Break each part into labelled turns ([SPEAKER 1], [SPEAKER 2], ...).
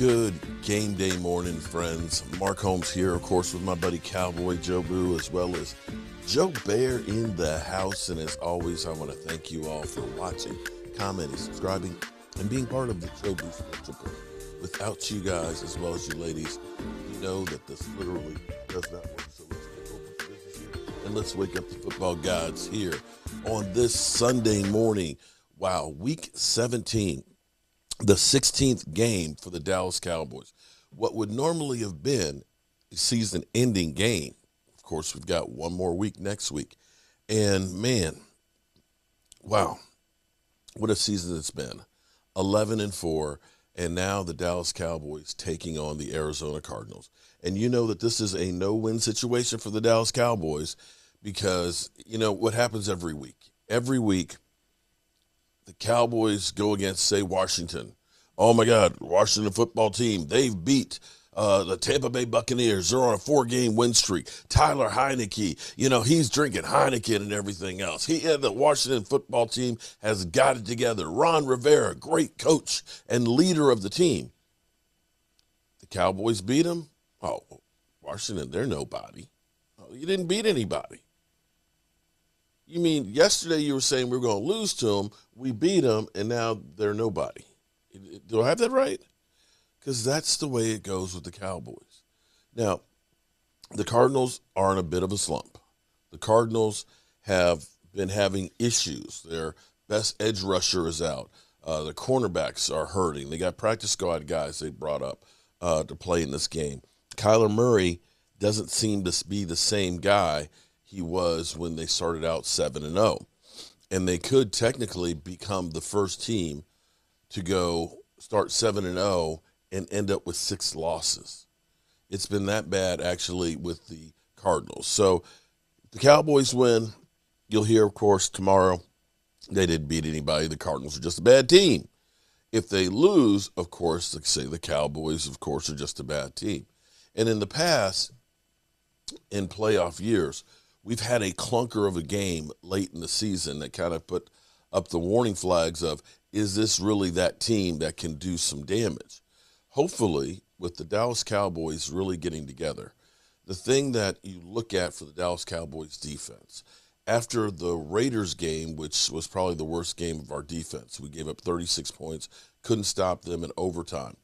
[SPEAKER 1] Good game day morning, friends. Mark Holmes here, of course, with my buddy Cowboy Joe Boo, as well as Joe Bear in the house. And as always, I want to thank you all for watching, commenting, subscribing, and being part of the Joe Boo Sports Report. Without you guys, as well as you ladies, you know that this literally does not work. So let's get open for business here, and let's wake up the football gods here on this Sunday morning. Wow, week 17. The 16th game for the Dallas Cowboys. What would normally have been a season-ending game. Of course, we've got one more week next week. And, man, wow, what a season it's been. 11-4, and now the Dallas Cowboys taking on the Arizona Cardinals. And you know that this is a no-win situation for the Dallas Cowboys because, you know, what happens every week? Every week, the Cowboys go against, say, Washington. Oh, my God, Washington football team, they've beat the Tampa Bay Buccaneers. They're on a 4-game win streak. Tyler Heineke, you know, he's drinking Heineken and everything else. The Washington football team has got it together. Ron Rivera, great coach and leader of the team. The Cowboys beat them. Oh, Washington, they're nobody. Oh, you didn't beat anybody. You mean yesterday you were saying we were going to lose to them, we beat them, and now they're nobody. Do I have that right? Because that's the way it goes with the Cowboys. Now, the Cardinals are in a bit of a slump. The Cardinals have been having issues. Their best edge rusher is out. The cornerbacks are hurting. They got practice squad guys they brought up to play in this game. Kyler Murray doesn't seem to be the same guy he was when they started out 7-0. And they could technically become the first team to go start 7-0 and end up with 6 losses. It's been that bad, actually, with the Cardinals. So the Cowboys win. You'll hear, of course, tomorrow they didn't beat anybody. The Cardinals are just a bad team. If they lose, of course, like say the Cowboys, of course, are just a bad team. And in the past, in playoff years, we've had a clunker of a game late in the season that kind of put up the warning flags of, is this really that team that can do some damage? Hopefully, with the Dallas Cowboys really getting together, the thing that you look at for the Dallas Cowboys defense, after the Raiders game, which was probably the worst game of our defense, we gave up 36 points, couldn't stop them in overtime.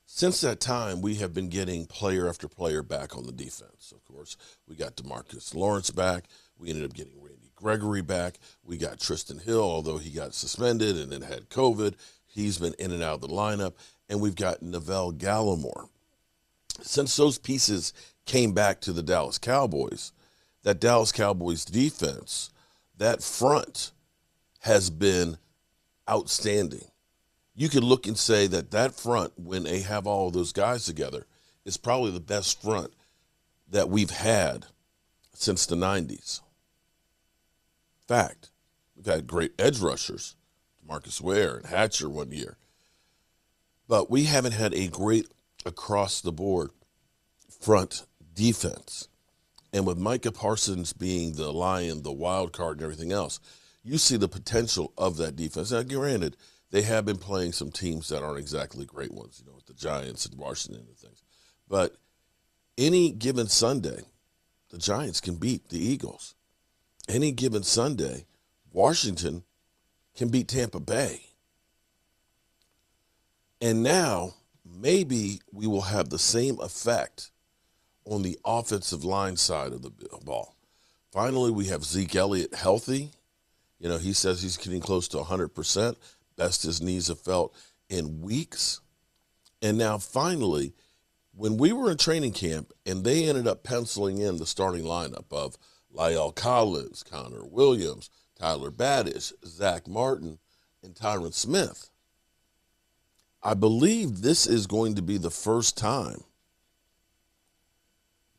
[SPEAKER 1] Since that time, we have been getting player after player back on the defense. Of course, we got DeMarcus Lawrence back. We ended up getting Randy Gregory back. We got Tristan Hill, although he got suspended and then had COVID. He's been in and out of the lineup. And we've got Neville Gallimore. Since those pieces came back to the Dallas Cowboys, that Dallas Cowboys defense, that front has been outstanding. You could look and say that front, when they have all of those guys together, is probably the best front that we've had since the 90s. Fact, we've had great edge rushers, Marcus Ware and Hatcher one year. But we haven't had a great across-the-board front defense. And with Micah Parsons being the lion, the wild card, and everything else, you see the potential of that defense. Now, granted, they have been playing some teams that aren't exactly great ones, with the Giants and Washington and things. But any given Sunday, the Giants can beat the Eagles. Any given Sunday, Washington can beat Tampa Bay. And now, maybe we will have the same effect on the offensive line side of the ball. Finally, we have Zeke Elliott healthy. He says he's getting close to 100%. Best his knees have felt in weeks. And now, finally, when we were in training camp and they ended up penciling in the starting lineup of La'el Collins, Connor Williams, Tyler Baddish, Zach Martin, and Tyron Smith, I believe this is going to be the first time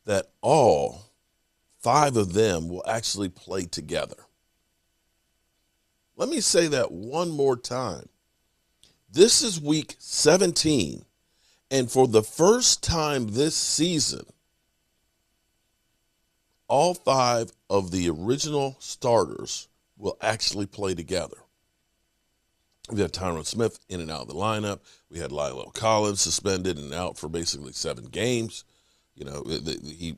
[SPEAKER 1] that all 5 of them will actually play together. Let me say that one more time. This is week 17, and for the first time this season, all 5 of the original starters will actually play together. We had Tyron Smith in and out of the lineup. We had Lyle Collins suspended and out for basically 7 games. You know, he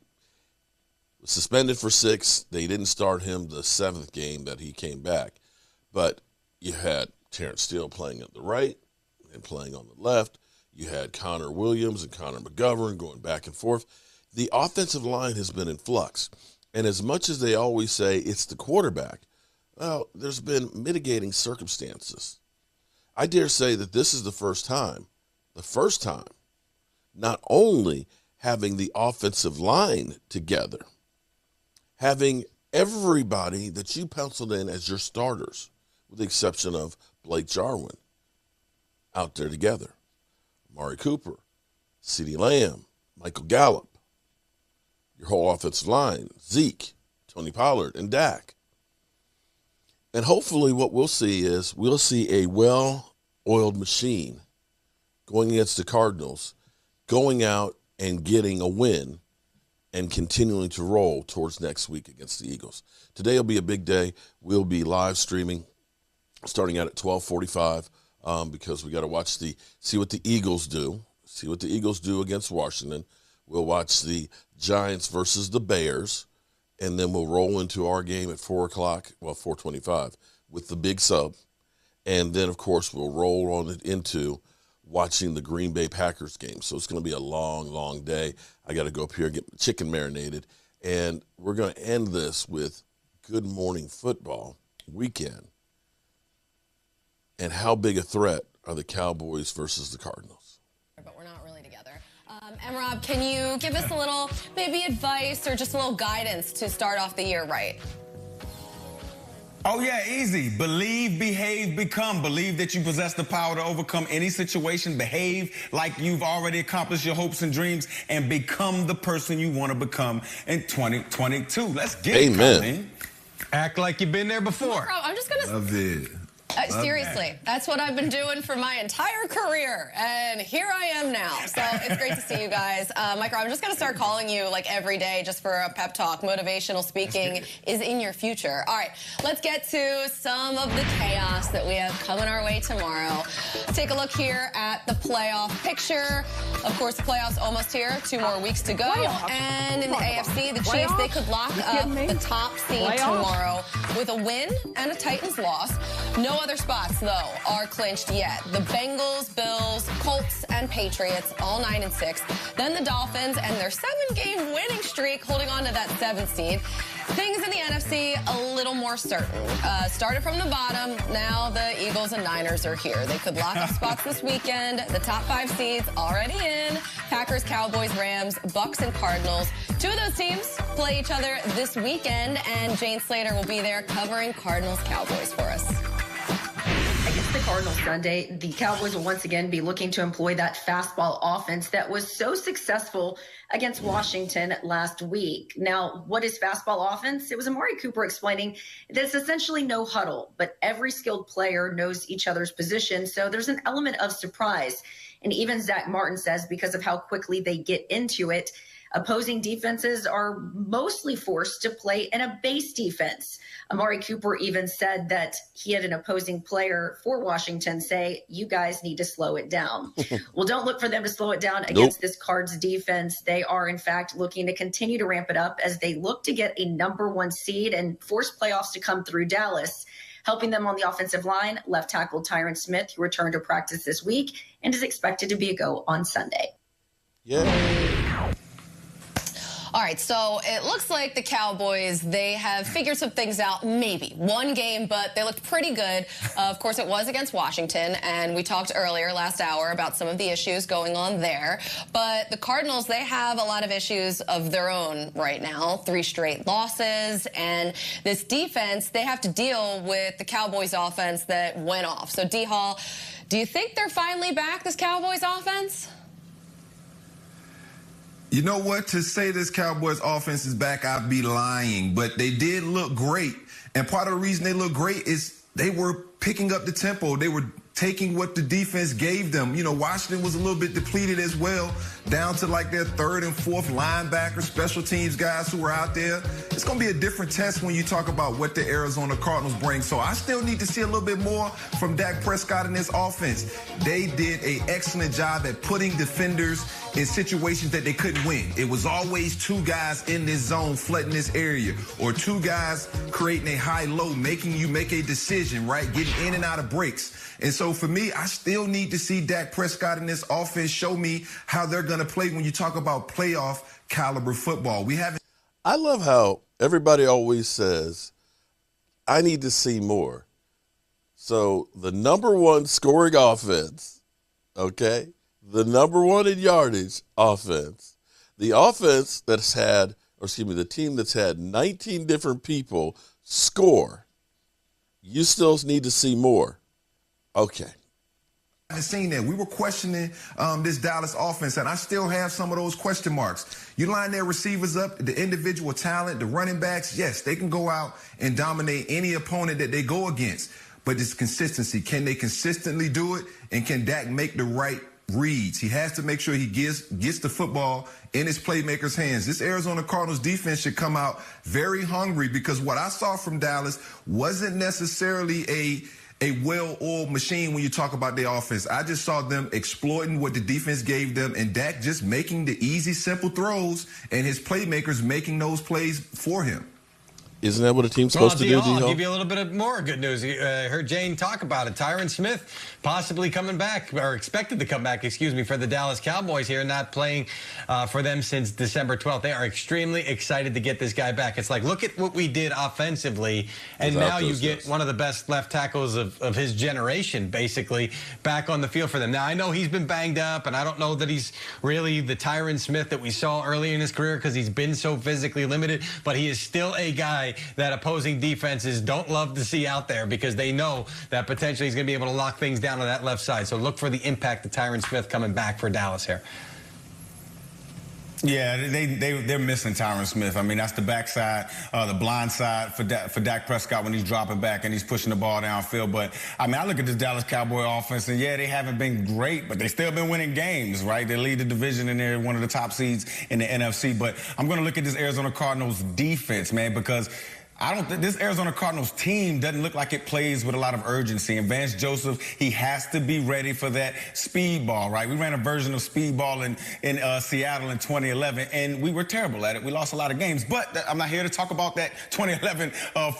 [SPEAKER 1] was suspended for 6. They didn't start him the 7th game that he came back. But you had Terrence Steele playing at the right and playing on the left. You had Connor Williams and Connor McGovern going back and forth. The offensive line has been in flux. And as much as they always say it's the quarterback, well, there's been mitigating circumstances. I dare say that this is the first time, not only having the offensive line together, having everybody that you penciled in as your starters, with the exception of Blake Jarwin, out there together. Amari Cooper, CeeDee Lamb, Michael Gallup, your whole offensive line, Zeke, Tony Pollard, and Dak. And hopefully what we'll see a well-oiled machine going against the Cardinals, going out and getting a win and continuing to roll towards next week against the Eagles. Today will be a big day. We'll be live streaming starting out at 12:45 because we got to see what the Eagles do against Washington. We'll watch the Giants versus the Bears, and then we'll roll into our game at 4:25 with the big sub. And then, of course, we'll roll on it into watching the Green Bay Packers game. So it's going to be a long, long day. I got to go up here and get chicken marinated. And we're going to end this with Good Morning Football weekend. And how big a threat are the Cowboys versus the Cardinals?
[SPEAKER 2] But we're not really together. And Rob, can you give us a little maybe advice or just a little guidance to start off the year right?
[SPEAKER 3] Oh, yeah, easy. Believe, behave, become. Believe that you possess the power to overcome any situation. Behave like you've already accomplished your hopes and dreams and become the person you want to become in 2022. Let's get it, man.
[SPEAKER 4] Act like you've been there before.
[SPEAKER 2] Bro, I'm just going to...
[SPEAKER 3] Love it.
[SPEAKER 2] Seriously, that's what I've been doing for my entire career, and here I am now. So it's great to see you guys. Mike, I'm just going to start calling you like every day just for a pep talk. Motivational speaking is in your future. All right, let's get to some of the chaos that we have coming our way tomorrow. Take a look here at the playoff picture. Of course, the playoffs almost here. 2 more weeks to go. And in the AFC, the Chiefs, they could lock up the top seed tomorrow with a win and a Titans loss. No other spots, though, are clinched yet. The Bengals, Bills, Colts, and Patriots, all 9-6. Then the Dolphins and their 7-game winning streak, holding on to that 7th seed. Things in the NFC a little more certain. Started from the bottom. Now the Eagles and Niners are here. They could lock up spots this weekend. The top 5 seeds already in. Packers, Cowboys, Rams, Bucks, and Cardinals. 2 of those teams play each other this weekend, and Jane Slater will be there covering Cardinals-Cowboys for us.
[SPEAKER 5] Against the Cardinals Sunday, the Cowboys will once again be looking to employ that fastball offense that was so successful against Washington last week. Now, what is fastball offense? It was Amari Cooper explaining that it's essentially no huddle, but every skilled player knows each other's position, so there's an element of surprise. And even Zach Martin says because of how quickly they get into it, opposing defenses are mostly forced to play in a base defense. Amari Cooper even said that he had an opposing player for Washington say, you guys need to slow it down. Well, don't look for them to slow it down against this Cards defense. They are, in fact, looking to continue to ramp it up as they look to get a #1 seed and force playoffs to come through Dallas. Helping them on the offensive line, left tackle Tyron Smith, who returned to practice this week and is expected to be a go on Sunday.
[SPEAKER 1] Yeah.
[SPEAKER 2] All right, so it looks like the Cowboys, they have figured some things out, maybe. 1 game, but they looked pretty good. Of course, it was against Washington, and we talked earlier, last hour, about some of the issues going on there. But the Cardinals, they have a lot of issues of their own right now. 3 straight losses, and this defense, they have to deal with the Cowboys offense that went off. So, D-Hall, do you think they're finally back, this Cowboys offense?
[SPEAKER 3] You know what? To say this Cowboys offense is back, I'd be lying. But they did look great. And part of the reason they look great is they were picking up the tempo. They were
[SPEAKER 6] taking what the defense gave them. You know, Washington was a little bit depleted as well, down to like their third and fourth linebacker, special teams guys who were out there. It's going to be a different test when you talk about what the Arizona Cardinals bring. So I still need to see a little bit more from Dak Prescott and this offense. They did an excellent job at putting defenders in situations that they couldn't win. It was always two guys in this zone flooding this area, or two guys creating a high-low, making you make a decision, right? Getting in and out of breaks. And so for me, I still need to see Dak Prescott in this offense show me how they're going to play when you talk about playoff caliber football. We haven't.
[SPEAKER 1] I love how everybody always says, I need to see more. So the number one scoring offense, okay, the number one in yardage offense, the offense that's had, or excuse me, the team that's had 19 different people score, you still need to see more. Okay.
[SPEAKER 6] I haven't seen that. We were questioning this Dallas offense, and I still have some of those question marks. You line their receivers up, the individual talent, the running backs, yes, they can go out and dominate any opponent that they go against. But it's consistency. Can they consistently do it? And can Dak make the right reads? He has to make sure he gets the football in his playmakers' hands. This Arizona Cardinals defense should come out very hungry, because what I saw from Dallas wasn't necessarily a well-oiled machine when you talk about their offense. I just saw them exploiting what the defense gave them, and Dak just making the easy, simple throws, and his playmakers making those plays for him.
[SPEAKER 1] Isn't that what a team's supposed to do, D-Ho?
[SPEAKER 4] I'll give you a little bit of more good news. I heard Jane talk about it. Tyron Smith possibly coming back, or expected to come back, excuse me, for the Dallas Cowboys here, not playing for them since December 12th. They are extremely excited to get this guy back. It's like, look at what we did offensively, and now you get one of the best left tackles of his generation, basically, back on the field for them. Now, I know he's been banged up, and I don't know that he's really the Tyron Smith that we saw early in his career, because he's been so physically limited, but he is still a guy that opposing defenses don't love to see out there, because they know that potentially he's going to be able to lock things down on that left side. So look for the impact of Tyron Smith coming back for Dallas here.
[SPEAKER 3] Yeah, they're missing Tyron Smith. I mean, that's the backside, the blind side for Dak Prescott when he's dropping back and he's pushing the ball downfield. But, I mean, I look at this Dallas Cowboy offense, and, yeah, they haven't been great, but they still been winning games, right? They lead the division, and they're one of the top seeds in the NFC. But I'm going to look at this Arizona Cardinals defense, man, because I don't think this Arizona Cardinals team doesn't look like it plays with a lot of urgency. And Vance Joseph, he has to be ready for that speed ball, right? We ran a version of speed ball in Seattle in 2011, and we were terrible at it. We lost a lot of games. But I'm not here to talk about that 2011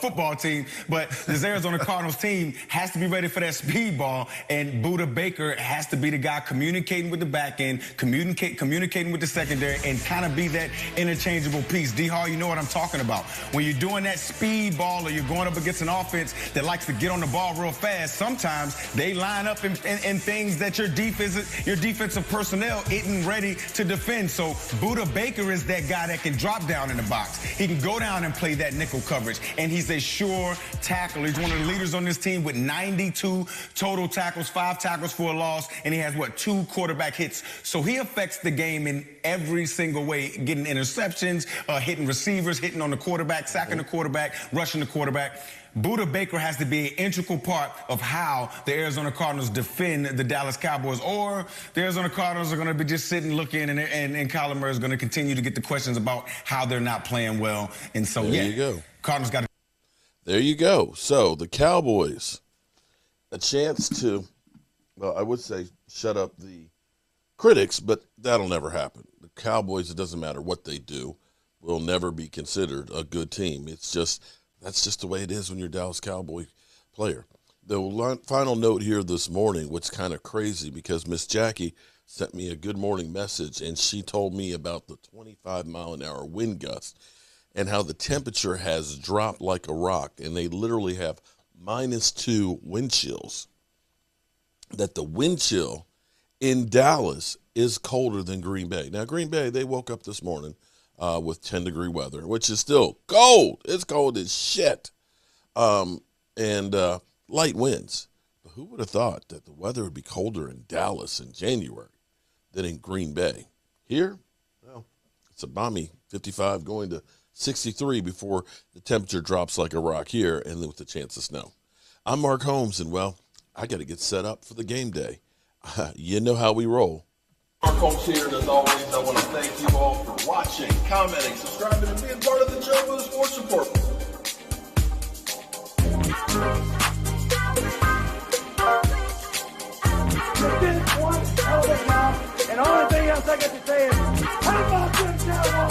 [SPEAKER 3] football team. But this Arizona Cardinals team has to be ready for that speed ball, and Budda Baker has to be the guy communicating with the back end, communicating with the secondary, and kind of be that interchangeable piece. D-Hall, you know what I'm talking about. When you're doing that speed ball, or you're going up against an offense that likes to get on the ball real fast, sometimes they line up in things that your defensive personnel isn't ready to defend. So Budda Baker is that guy that can drop down in the box. He can go down and play that nickel coverage, and he's a sure tackler. He's one of the leaders on this team with 92 total tackles, 5 tackles for a loss, and he has, 2 quarterback hits. So he affects the game in every single way, getting interceptions, hitting receivers, hitting on the quarterback, sacking the quarterback, rushing the quarterback. Budda Baker has to be an integral part of how the Arizona Cardinals defend the Dallas Cowboys, or the Arizona Cardinals are going to be just sitting looking, and Kyler Murray is going to continue to get the questions about how they're not playing well. And so,
[SPEAKER 1] there you go.
[SPEAKER 3] Cardinals got to.
[SPEAKER 1] There you go. So the Cowboys, a chance to, well, I would say shut up the critics, but that'll never happen. The Cowboys, it doesn't matter what they do, will never be considered a good team. It's just, that's just the way it is when you're a Dallas Cowboy player. The final note here this morning, what's kind of crazy, because Miss Jackie sent me a good morning message, and she told me about the 25-mile-an-hour wind gust and how the temperature has dropped like a rock, and they literally have -2 wind chills. That the wind chill in Dallas is colder than Green Bay. Now, Green Bay, they woke up this morning with 10-degree weather, which is still cold. It's cold as shit. And light winds. But who would have thought that the weather would be colder in Dallas in January than in Green Bay? Here, well, it's a balmy 55 going to 63 before the temperature drops like a rock here, and then with the chance of snow. I'm Mark Holmes, and, well, I got to get set up for the game day. You know how we roll. Mark Holmes here, and as always, I want to thank you all for watching, commenting, subscribing, and being part of the Joe Boo Sports Report.
[SPEAKER 7] One hell of a job, and the only thing else I got to say is